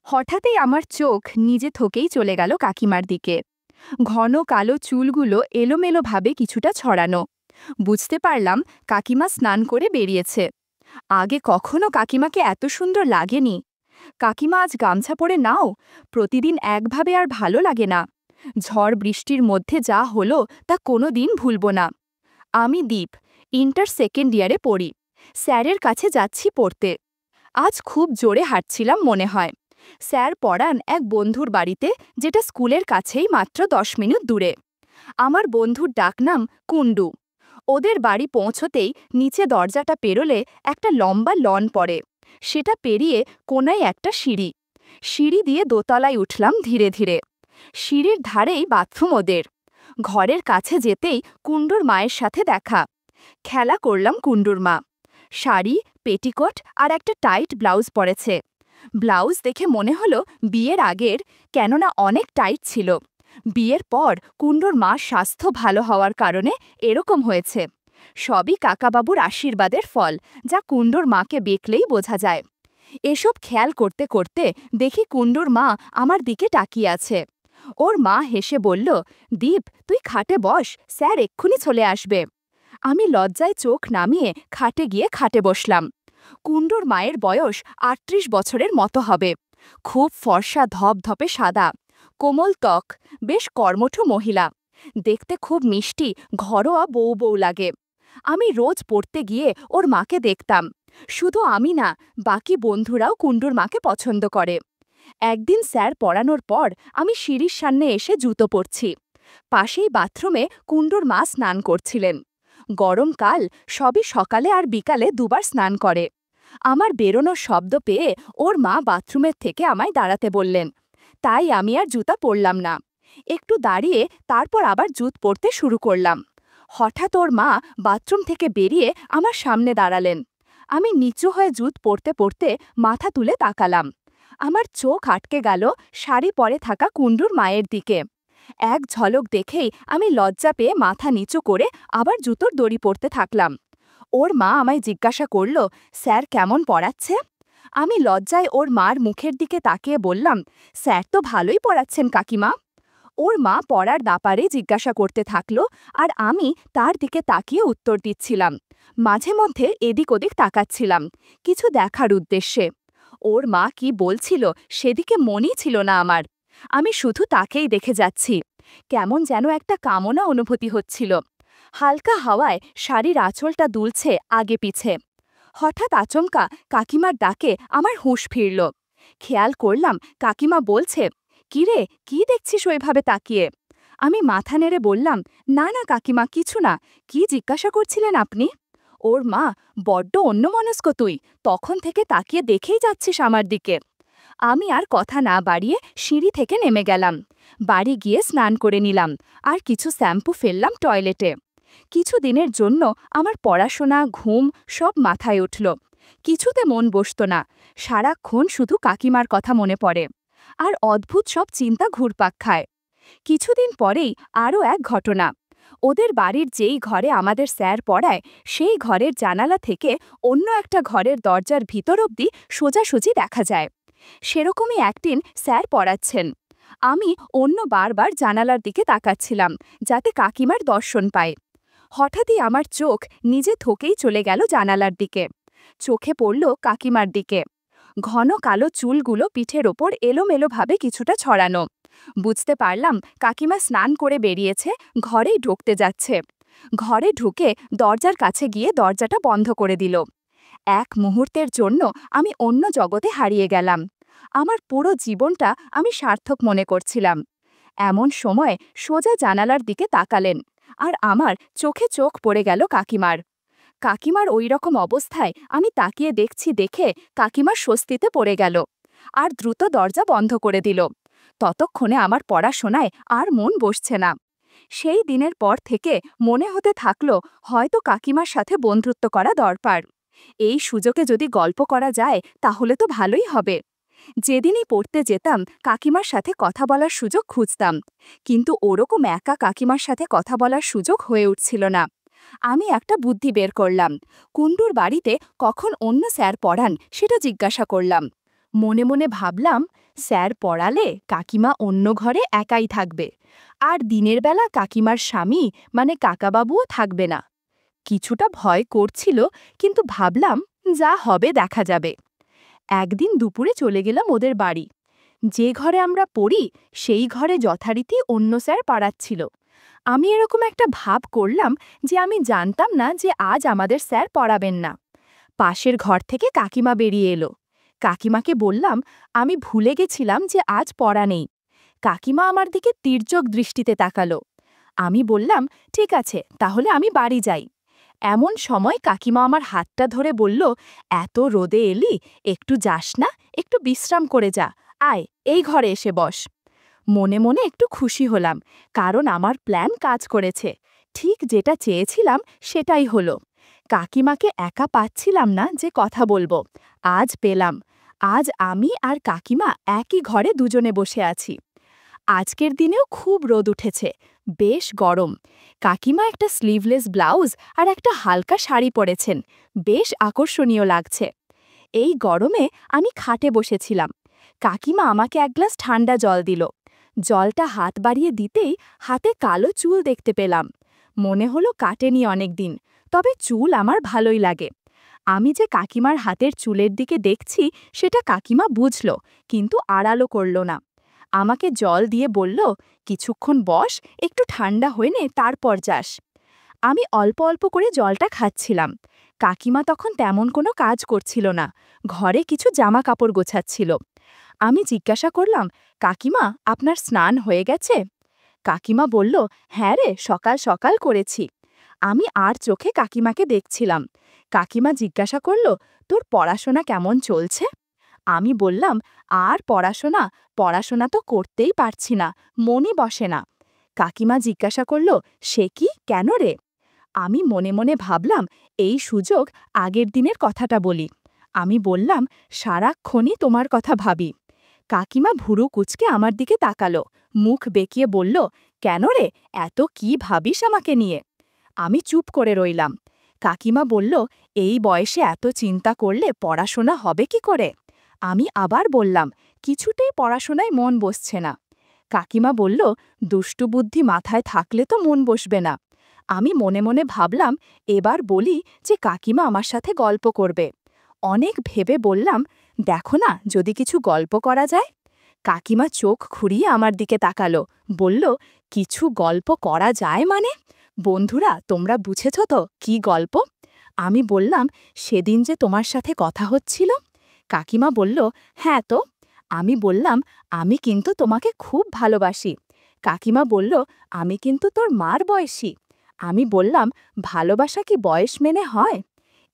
হঠাৎই আমার চোখ নিজে থেকেই চলে গেল কাকিমার দিকে। ঘন কালো চুলগুলো এলোমেলোভাবে কিছুটা ছড়ানো। বুঝতে পারলাম কাকিমা স্নান করে বেরিয়েছে। আগে কখনো কাকিমাকে এত সুন্দর লাগেনি। কাকিমা আজ গামছা পরে নাও, প্রতিদিন একভাবে আর ভালো লাগে না। ঝড় বৃষ্টির মধ্যে যা হলো তা কোনো দিন ভুলব না। আমি দীপ, ইন্টার সেকেন্ড ইয়ারে পড়ি। স্যারের কাছে যাচ্ছি পড়তে। আজ খুব জোরে হাঁটছিলাম মনে হয়। স্যার পড়ান এক বন্ধুর বাড়িতে, যেটা স্কুলের কাছেই মাত্র 10 মিনিট দূরে। আমার বন্ধুর ডাকনাম কুণ্ডু। ওদের বাড়ি পৌঁছতেই নিচে দরজাটা পেরোলে একটা লম্বা লন পড়ে। সেটা পেরিয়ে কোনায় একটা সিঁড়ি। সিঁড়ি দিয়ে দোতলায় উঠলাম ধীরে ধীরে। সিঁড়ির ধারেই বাথরুম ওদের। ঘরের কাছে যেতেই কুণ্ডুর মায়ের সাথে দেখা। খেলা করলাম কুণ্ডুর মা। শাড়ি, পেটিকোট আর একটা টাইট ব্লাউজ পরেছে। ব্লাউজ দেখে মনে হলো বিয়ের আগের, কেননা অনেক টাইট ছিল। বিয়ের পর কুণ্ডুর মার স্বাস্থ্য ভালো হওয়ার কারণে এরকম হয়েছে। সবই কাকাবাবুর আশীর্বাদের ফল, যা কুণ্ডুর মাকে দেখলেই বোঝা যায়। এসব খেয়াল করতে করতে দেখি কুণ্ডুর মা আমার দিকে তাকিয়ে আছে। ওর মা হেসে বলল, দীপ, তুই খাটে বস, স্যার এক্ষুনি চলে আসবে। আমি লজ্জায় চোখ নামিয়ে খাটে গিয়ে খাটে বসলাম। কুণ্ডুর মায়ের বয়স ৩৮ বছরের মতো হবে। খুব ফর্সা, ধপধপে সাদা, কোমল ত্বক, বেশ কর্মঠ মহিলা। দেখতে খুব মিষ্টি, ঘরোয়া বউ বউ লাগে। আমি রোজ পড়তে গিয়ে ওর মাকে দেখতাম। শুধু আমি না, বাকি বন্ধুরাও কুণ্ডুর মাকে পছন্দ করে। একদিন স্যার পড়ানোর পর আমি সিঁড়ির সামনে এসে জুতো পরছি। পাশেই বাথরুমে কুণ্ডুর মা স্নান করছিলেন। গরমকাল, সবই সকালে আর বিকালে দুবার স্নান করে। আমার বেরোনোর শব্দ পেয়ে ওর মা বাথরুমের থেকে আমায় দাঁড়াতে বললেন। তাই আমি আর জুতা পরলাম না। একটু দাঁড়িয়ে তারপর আবার জুত পরতে শুরু করলাম। হঠাৎ ওর মা বাথরুম থেকে বেরিয়ে আমার সামনে দাঁড়ালেন। আমি নিচু হয়ে জুত পরতে পরতে মাথা তুলে তাকালাম। আমার চোখ আটকে গেল শাড়ি পরে থাকা কুণ্ডুর মায়ের দিকে। এক ঝলক দেখেই আমি লজ্জা পেয়ে মাথা নিচু করে আবার জুতোর দড়ি পরতে থাকলাম। ওর মা আমায় জিজ্ঞাসা করল, স্যার কেমন পড়াচ্ছে? আমি লজ্জায় ওর মার মুখের দিকে তাকিয়ে বললাম, স্যার তো ভালোই পড়াচ্ছেন কাকিমা। ওর মা পড়ার ব্যাপারে জিজ্ঞাসা করতে থাকল, আর আমি তার দিকে তাকিয়ে উত্তর দিচ্ছিলাম। মাঝে মধ্যে এদিক ওদিক তাকাচ্ছিলাম, কিছু দেখার উদ্দেশ্যে। ওর মা কি বলছিল সেদিকে মনই ছিল না আমার। আমি শুধু তাকেই দেখে যাচ্ছি। কেমন যেন একটা কামনা অনুভূতি হচ্ছিল। হালকা হাওয়ায় শাড়ির আঁচলটা দুলছে আগে পিছে। হঠাৎ আচমকা কাকিমার ডাকে আমার হুঁশ ফিরল। খেয়াল করলাম কাকিমা বলছে, কিরে, কি দেখছিস ওইভাবে তাকিয়ে? আমি মাথা নেড়ে বললাম, না না কাকিমা, কিছু না। কি জিজ্ঞাসা করছিলেন আপনি? ওর মা, বড্ড অন্যমনস্ক তুই, তখন থেকে তাকিয়ে দেখেই যাচ্ছিস আমার দিকে। আমি আর কথা না বাড়িয়ে সিঁড়ি থেকে নেমে গেলাম। বাড়ি গিয়ে স্নান করে নিলাম, আর কিছু শ্যাম্পু ফেললাম টয়লেটে। কিছু দিনের জন্য আমার পড়াশোনা, ঘুম সব মাথায় উঠল। কিছুতে মন বসত না। সারাক্ষণ শুধু কাকিমার কথা মনে পড়ে। আর অদ্ভুত সব চিন্তা ঘুরপাক খায়। কিছুদিন পরেই আরও এক ঘটনা। ওদের বাড়ির যেই ঘরে আমাদের স্যার পড়ায়, সেই ঘরের জানালা থেকে অন্য একটা ঘরের দরজার ভিতর অবধি সোজাসুজি দেখা যায়। সেরকমই একদিন স্যার পড়াচ্ছেন। আমি অন্য বারবার জানালার দিকে তাকাচ্ছিলাম, যাতে কাকিমার দর্শন পায়। হঠাৎই আমার চোখ নিজে থেকেই চলে গেল জানালার দিকে। চোখে পড়ল কাকিমার দিকে। ঘন কালো চুলগুলো পিঠের ওপর এলোমেলোভাবে কিছুটা ছড়ানো। বুঝতে পারলাম কাকিমা স্নান করে বেরিয়েছে, ঘরেই ঢুকতে যাচ্ছে। ঘরে ঢুকে দরজার কাছে গিয়ে দরজাটা বন্ধ করে দিল। এক মুহূর্তের জন্য আমি অন্য জগতে হারিয়ে গেলাম। আমার পুরো জীবনটা আমি সার্থক মনে করছিলাম। এমন সময় সোজা জানালার দিকে তাকালেন, আর আমার চোখে চোখ পড়ে গেল কাকিমার। কাকিমার ওই রকম অবস্থায় আমি তাকিয়ে দেখছি দেখে কাকিমার স্বস্তিতে পড়ে গেল, আর দ্রুত দরজা বন্ধ করে দিল। ততক্ষণে আমার পড়াশোনায় আর মন বসছে না। সেই দিনের পর থেকে মনে হতে থাকলো হয়তো কাকিমার সাথে বন্ধুত্ব করা দরকার। এই সুযোগে যদি গল্প করা যায় তাহলে তো ভালোই হবে। যেদিনই পড়তে যেতাম কাকিমার সাথে কথা বলার সুযোগ খুঁজতাম, কিন্তু ওরকম একা কাকিমার সাথে কথা বলার সুযোগ হয়ে উঠছিল না। আমি একটা বুদ্ধি বের করলাম। কুণ্ডুর বাড়িতে কখন অন্য স্যার পড়ান সেটা জিজ্ঞাসা করলাম। মনে মনে ভাবলাম, স্যার পড়ালে কাকিমা অন্য ঘরে একাই থাকবে, আর দিনের বেলা কাকিমার স্বামী মানে কাকাবাবুও থাকবে না। কিছুটা ভয় করছিল, কিন্তু ভাবলাম যা হবে দেখা যাবে। একদিন দুপুরে চলে গেলাম ওদের বাড়ি। যে ঘরে আমরা পড়ি সেই ঘরে যথারীতি অন্য স্যার পড়াচ্ছিল। আমি এরকম একটা ভাব করলাম যে আমি জানতাম না যে আজ আমাদের স্যার পড়াবেন না। পাশের ঘর থেকে কাকিমা বেরিয়ে এলো। কাকিমাকে বললাম, আমি ভুলে গেছিলাম যে আজ পড়া নেই। কাকিমা আমার দিকে তির্যক দৃষ্টিতে তাকালো। আমি বললাম, ঠিক আছে, তাহলে আমি বাড়ি যাই। এমন সময় কাকিমা আমার হাতটা ধরে বলল, এত রোদে এলি, একটু যাস না, একটু বিশ্রাম করে যা, আয় এই ঘরে এসে বস। মনে মনে একটু খুশি হলাম, কারণ আমার প্ল্যান কাজ করেছে। ঠিক যেটা চেয়েছিলাম সেটাই হলো। কাকিমাকে একা পাচ্ছিলাম না যে কথা বলবো, আজ পেলাম। আজ আমি আর কাকিমা একই ঘরে দুজনে বসে আছি। আজকের দিনেও খুব রোদ উঠেছে, বেশ গরম। কাকিমা একটা স্লিভলেস ব্লাউজ আর একটা হালকা শাড়ি পরেছেন, বেশ আকর্ষণীয় লাগছে। এই গরমে আমি খাটে বসেছিলাম। কাকিমা আমাকে এক গ্লাস ঠান্ডা জল দিল। জলটা হাত বাড়িয়ে দিতেই হাতে কালো চুল দেখতে পেলাম। মনে হলো কাটেনি অনেকদিন, তবে চুল আমার ভালোই লাগে। আমি যে কাকিমার হাতের চুলের দিকে দেখছি সেটা কাকিমা বুঝল, কিন্তু আড়ালো করল না। আমাকে জল দিয়ে বলল, কিছুক্ষণ বস, একটু ঠান্ডা হয়ে নে, তারপর যাস। আমি অল্প অল্প করে জলটা খাচ্ছিলাম। কাকিমা তখন তেমন কোনো কাজ করছিল না, ঘরে কিছু জামা কাপড় গোছাচ্ছিল। আমি জিজ্ঞাসা করলাম, কাকিমা, আপনার স্নান হয়ে গেছে? কাকিমা বলল, হ্যাঁ রে, সকাল সকাল করেছি। আমি আর চোখে কাকিমাকে দেখছিলাম। কাকিমা জিজ্ঞাসা করল, তোর পড়াশোনা কেমন চলছে? আমি বললাম, আর পড়াশোনা, পড়াশোনা তো করতেই পারছি না, মনই বসে না। কাকিমা জিজ্ঞাসা করল, সে কি, কেন রে? আমি মনে মনে ভাবলাম, এই সুযোগ আগের দিনের কথাটা বলি। আমি বললাম, সারাক্ষণই তোমার কথা ভাবি। কাকিমা ভুরু কুচকে আমার দিকে তাকালো, মুখ বেঁকিয়ে বলল, কেন রে, এত কি ভাবিস আমাকে নিয়ে? আমি চুপ করে রইলাম। কাকিমা বলল, এই বয়সে এত চিন্তা করলে পড়াশোনা হবে কি করে? আমি আবার বললাম, কিছুতেই পড়াশোনায় মন বসছে না। কাকিমা বলল, দুষ্টু বুদ্ধি মাথায় থাকলে তো মন বসবে না। আমি মনে মনে ভাবলাম, এবার বলি যে কাকিমা আমার সাথে গল্প করবে। অনেক ভেবে বললাম, দেখো না, যদি কিছু গল্প করা যায়। কাকিমা চোখ খুঁড়িয়ে আমার দিকে তাকালো, বলল, কিছু গল্প করা যায় মানে? বন্ধুরা, তোমরা বুঝেছ তো কি গল্প? আমি বললাম, সেদিন যে তোমার সাথে কথা হচ্ছিল। কাকিমা বলল, হ্যাঁ তো। আমি বললাম, আমি কিন্তু তোমাকে খুব ভালোবাসি। কাকিমা বলল, আমি কিন্তু তোর মার বয়সী। আমি বললাম, ভালোবাসা কি বয়স মেনে হয়?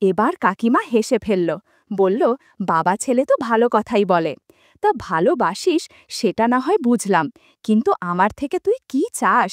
এবার কাকিমা হেসে ফেলল, বলল, বাবা ছেলে তো ভালো কথাই বলে। তা ভালোবাসিস সেটা না হয় বুঝলাম, কিন্তু আমার থেকে তুই কি চাস?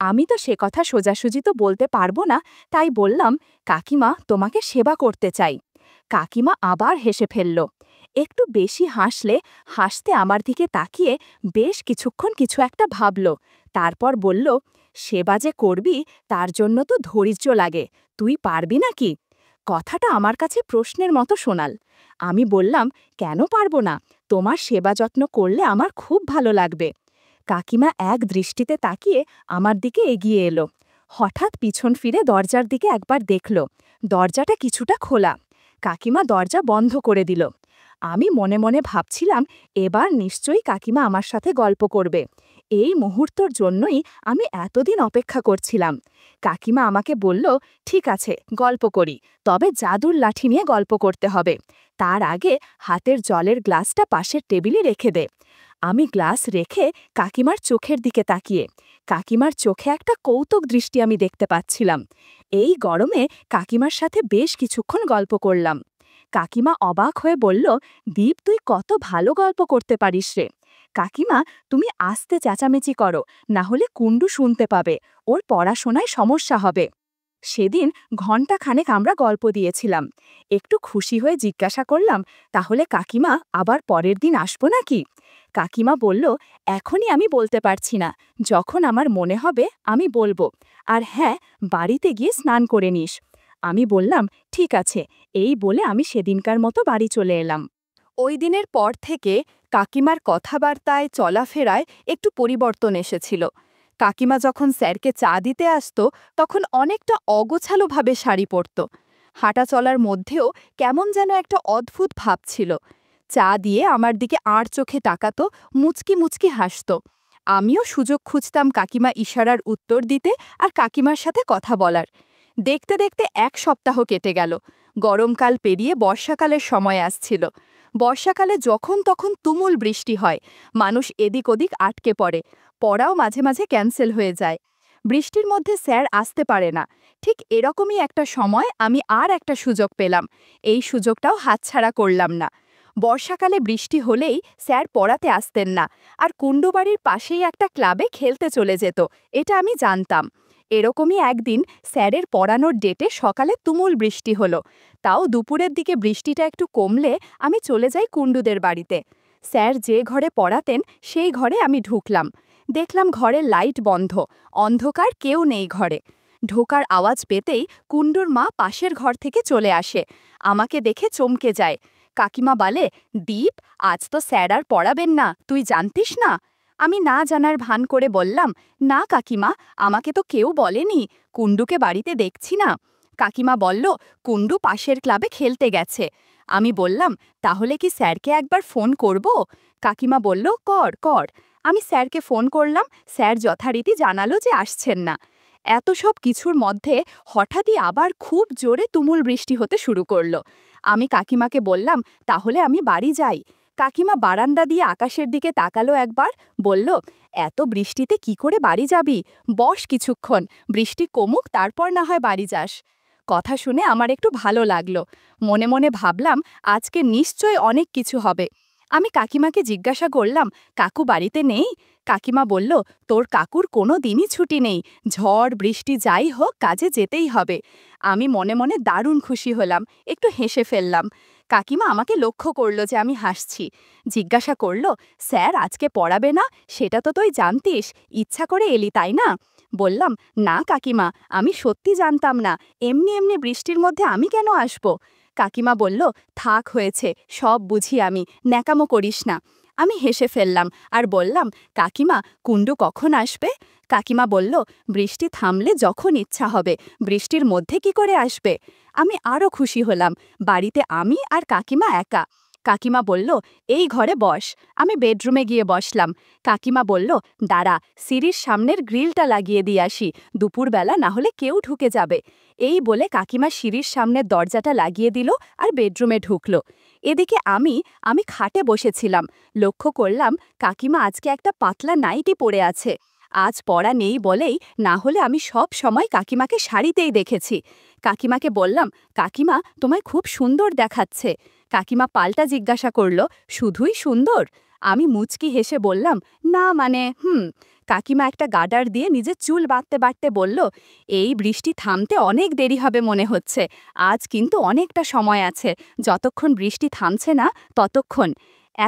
আমি তো সে কথা সোজাসুজি তো বলতে পারবো না, তাই বললাম, কাকিমা, তোমাকে সেবা করতে চাই। কাকিমা আবার হেসে ফেলল। একটু বেশি হাসলে, হাসতে আমার দিকে তাকিয়ে বেশ কিছুক্ষণ কিছু একটা ভাবল। তারপর বলল, সেবা যে করবি তার জন্য তো ধৈর্য লাগে, তুই পারবি নাকি? কথাটা আমার কাছে প্রশ্নের মতো শোনাল। আমি বললাম, কেন পারবো না? তোমার সেবা যত্ন করলে আমার খুব ভালো লাগবে। কাকিমা এক দৃষ্টিতে তাকিয়ে আমার দিকে এগিয়ে এলো। হঠাৎ পিছন ফিরে দরজার দিকে একবার দেখল, দরজাটা কিছুটা খোলা। কাকিমা দরজা বন্ধ করে দিল। আমি মনে মনে ভাবছিলাম, এবার নিশ্চয়ই কাকিমা আমার সাথে গল্প করবে। এই মুহূর্তর জন্যই আমি এতদিন অপেক্ষা করছিলাম। কাকিমা আমাকে বলল, ঠিক আছে, গল্প করি, তবে জাদুর লাঠি নিয়ে গল্প করতে হবে। তার আগে হাতের জলের গ্লাসটা পাশের টেবিলে রেখে দে। আমি গ্লাস রেখে কাকিমার চোখের দিকে তাকিয়ে, কাকিমার চোখে একটা কৌতুক দৃষ্টি আমি দেখতে পাচ্ছিলাম। এই গরমে কাকিমার সাথে বেশ কিছুক্ষণ গল্প করলাম। কাকিমা অবাক হয়ে বলল, দীপ, তুই কত ভালো গল্প করতে পারিস রে। কাকিমা, তুমি আস্তে চেঁচামেচি করো, না হলে কুণ্ডু শুনতে পাবে, ওর পড়াশোনায় সমস্যা হবে। সেদিন ঘণ্টাখানেক আমরা গল্প দিয়েছিলাম। একটু খুশি হয়ে জিজ্ঞাসা করলাম, তাহলে কাকিমা, আবার পরের দিন আসবো নাকি? কাকিমা বলল, এখনই আমি বলতে পারছি না, যখন আমার মনে হবে আমি বলবো। আর হ্যাঁ, বাড়িতে গিয়ে স্নান করে নিস। আমি বললাম, ঠিক আছে। এই বলে আমি সেদিনকার মতো বাড়ি চলে এলাম। ওই দিনের পর থেকে কাকিমার কথাবার্তায় চলাফেরায় একটু পরিবর্তন এসেছিল। কাকিমা যখন স্যারকে চা দিতে আসতো তখন অনেকটা অগোছালোভাবে শাড়ি পরত। হাঁটা চলার মধ্যেও কেমন যেন একটা অদ্ভুত ভাব ছিল। চা দিয়ে আমার দিকে আড় চোখে তাকাতো, মুচকি মুচকি হাসত। আমিও সুযোগ খুঁজতাম কাকিমা ইশারার উত্তর দিতে আর কাকিমার সাথে কথা বলার। দেখতে দেখতে 1 সপ্তাহ কেটে গেল। গরমকাল পেরিয়ে বর্ষাকালের সময় আসছিল। বর্ষাকালে যখন তখন তুমুল বৃষ্টি হয়, মানুষ এদিক ওদিক আটকে পড়ে, পড়াও মাঝে মাঝে ক্যান্সেল হয়ে যায়। বৃষ্টির মধ্যে স্যার আসতে পারে না। ঠিক এরকমই একটা সময় আমি আর একটা সুযোগ পেলাম। এই সুযোগটাও হাতছাড়া করলাম না। বর্ষাকালে বৃষ্টি হলেই স্যার পড়াতে আসতেন না, আর কুণ্ডুবাড়ির পাশেই একটা ক্লাবে খেলতে চলে যেত। এটা আমি জানতাম। এরকমই একদিন স্যারের পড়ানোর ডেটে সকালে তুমুল বৃষ্টি হলো। তাও দুপুরের দিকে বৃষ্টিটা একটু কমলে আমি চলে যাই কুণ্ডুদের বাড়িতে। স্যার যে ঘরে পড়াতেন সেই ঘরে আমি ঢুকলাম। দেখলাম ঘরের লাইট বন্ধ, অন্ধকার, কেউ নেই ঘরে। ঢোকার আওয়াজ পেতেই কুণ্ডুর মা পাশের ঘর থেকে চলে আসে। আমাকে দেখে চমকে যায়। কাকিমা বলে, দীপ, আজ তো স্যার আর পড়াবেন না, তুই জানতিস না? আমি না জানার ভান করে বললাম, না কাকিমা, আমাকে তো কেউ বলেনি, কুণ্ডুকে বাড়িতে দেখছি না। কাকিমা বলল, কুণ্ডু পাশের ক্লাবে খেলতে গেছে। আমি বললাম, তাহলে কি স্যারকে একবার ফোন করব? কাকিমা বলল, কর কর। আমি স্যারকে ফোন করলাম। স্যার যথারীতি জানালো যে আসছেন না। এত সব কিছুর মধ্যে হঠাৎই আবার খুব জোরে তুমুল বৃষ্টি হতে শুরু করলো। আমি কাকিমাকে বললাম, তাহলে আমি বাড়ি যাই। কাকিমা বারান্দা দিয়ে আকাশের দিকে তাকালো একবার, বলল, এত বৃষ্টিতে কি করে বাড়ি যাবি? বস কিছুক্ষণ, বৃষ্টি কমুক, তারপর না হয় বাড়ি যাস। কথা শুনে আমার একটু ভালো লাগলো। মনে মনে ভাবলাম, আজকে নিশ্চয় অনেক কিছু হবে। আমি কাকিমাকে জিজ্ঞাসা করলাম, কাকু বাড়িতে নেই? কাকিমা বলল, তোর কাকুর কোনো দিনই ছুটি নেই, ঝড় বৃষ্টি যাই হোক কাজে যেতেই হবে। আমি মনে মনে দারুণ খুশি হলাম, একটু হেসে ফেললাম। কাকিমা আমাকে লক্ষ্য করল যে আমি হাসছি। জিজ্ঞাসা করল, স্যার আজকে পড়াবে না? সেটা তো তুই জানতিস, ইচ্ছা করে এলি তাই না? বললাম, না কাকিমা, আমি সত্যি জানতাম না, এমনি এমনি বৃষ্টির মধ্যে আমি কেন আসব? কাকিমা বলল, থাক হয়েছে, সব বুঝি আমি, ন্যাকামো করিস না। আমি হেসে ফেললাম আর বললাম, কাকিমা, কুণ্ডু কখন আসবে? কাকিমা বলল, বৃষ্টি থামলে যখন ইচ্ছা হবে, বৃষ্টির মধ্যে কি করে আসবে? আমি আরও খুশি হলাম। বাড়িতে আমি আর কাকিমা একা। কাকিমা বলল, এই ঘরে বস। আমি বেডরুমে গিয়ে বসলাম। কাকিমা বলল, দাঁড়া, সিঁড়ির সামনের গ্রিলটা লাগিয়ে দিয়ে আসি, দুপুরবেলা না হলে কেউ ঢুকে যাবে। এই বলে কাকিমা সিঁড়ির সামনের দরজাটা লাগিয়ে দিল আর বেডরুমে ঢুকল। এদিকে আমি খাটে বসেছিলাম। লক্ষ্য করলাম কাকিমা আজকে একটা পাতলা নাইটি পরে আছে। আজ পড়া নেই বলেই, না হলে আমি সব সময় কাকিমাকে শাড়িতেই দেখেছি। কাকিমাকে বললাম, কাকিমা, তোমায় খুব সুন্দর দেখাচ্ছে। কাকিমা পাল্টা জিজ্ঞাসা করল, শুধুই সুন্দর? আমি মুচকি হেসে বললাম, না মানে কাকিমা একটা গার্ডার দিয়ে নিজের চুল বাঁধতে বাঁধতে বলল, এই বৃষ্টি থামতে অনেক দেরি হবে মনে হচ্ছে। আজ কিন্তু অনেকটা সময় আছে, যতক্ষণ বৃষ্টি থামছে না ততক্ষণ।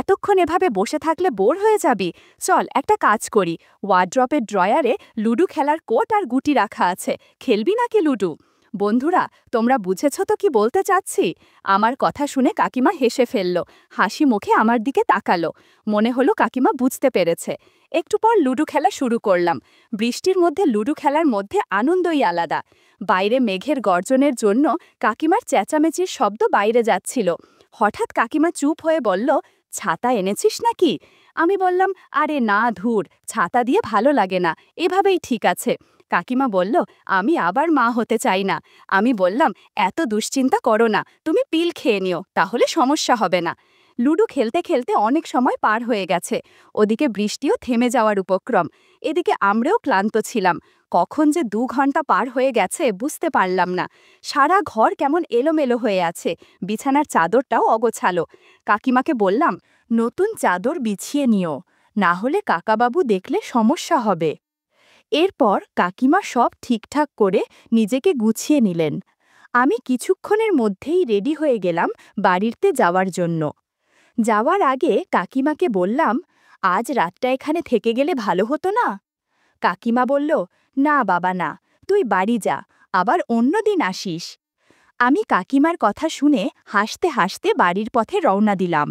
এতক্ষণ এভাবে বসে থাকলে বোর হয়ে যাবি। চল একটা কাজ করি, ওয়ার্ড্রপের ড্রয়ারে লুডো খেলার কোট আর গুটি রাখা আছে, খেলবি নাকি লুডো? বন্ধুরা, তোমরা বুঝেছ তো কি বলতে চাচ্ছি? আমার কথা শুনে কাকিমা হেসে ফেলল, হাসি মুখে আমার দিকে তাকালো। মনে হলো কাকিমা বুঝতে পেরেছে। একটু পর লুডো খেলা শুরু করলাম। বৃষ্টির মধ্যে লুডো খেলার মধ্যে আনন্দই আলাদা। বাইরে মেঘের গর্জনের জন্য কাকিমার চেঁচামেচির শব্দ বাইরে যাচ্ছিল। হঠাৎ কাকিমা চুপ হয়ে বলল, ছাতা এনেছিস নাকি? আমি বললাম, আরে না, ধুর, ছাতা দিয়ে ভালো লাগে না, এভাবেই ঠিক আছে। কাকিমা বলল, আমি আবার মা হতে চাই না। আমি বললাম, এত দুশ্চিন্তা করো না, তুমি পিল খেয়ে নিও, তাহলে সমস্যা হবে না। লুডো খেলতে খেলতে অনেক সময় পার হয়ে গেছে। ওদিকে বৃষ্টিও থেমে যাওয়ার উপক্রম। এদিকে আমরাও ক্লান্ত ছিলাম। কখন যে 2 ঘন্টা পার হয়ে গেছে বুঝতে পারলাম না। সারা ঘর কেমন এলোমেলো হয়ে আছে, বিছানার চাদরটাও অগোছালো। কাকিমাকে বললাম, নতুন চাদর বিছিয়ে নিও, না হলে কাকাবাবু দেখলে সমস্যা হবে। এরপর কাকিমা সব ঠিকঠাক করে নিজেকে গুছিয়ে নিলেন। আমি কিছুক্ষণের মধ্যেই রেডি হয়ে গেলাম বাড়িতে যাওয়ার জন্য। যাওয়ার আগে কাকিমাকে বললাম, আজ রাতটা এখানে থেকে গেলে ভালো হতো না? কাকিমা বলল, না বাবা না, তুই বাড়ি যা, আবার অন্য দিন আসিস। আমি কাকিমার কথা শুনে হাসতে হাসতে বাড়ির পথে রওনা দিলাম।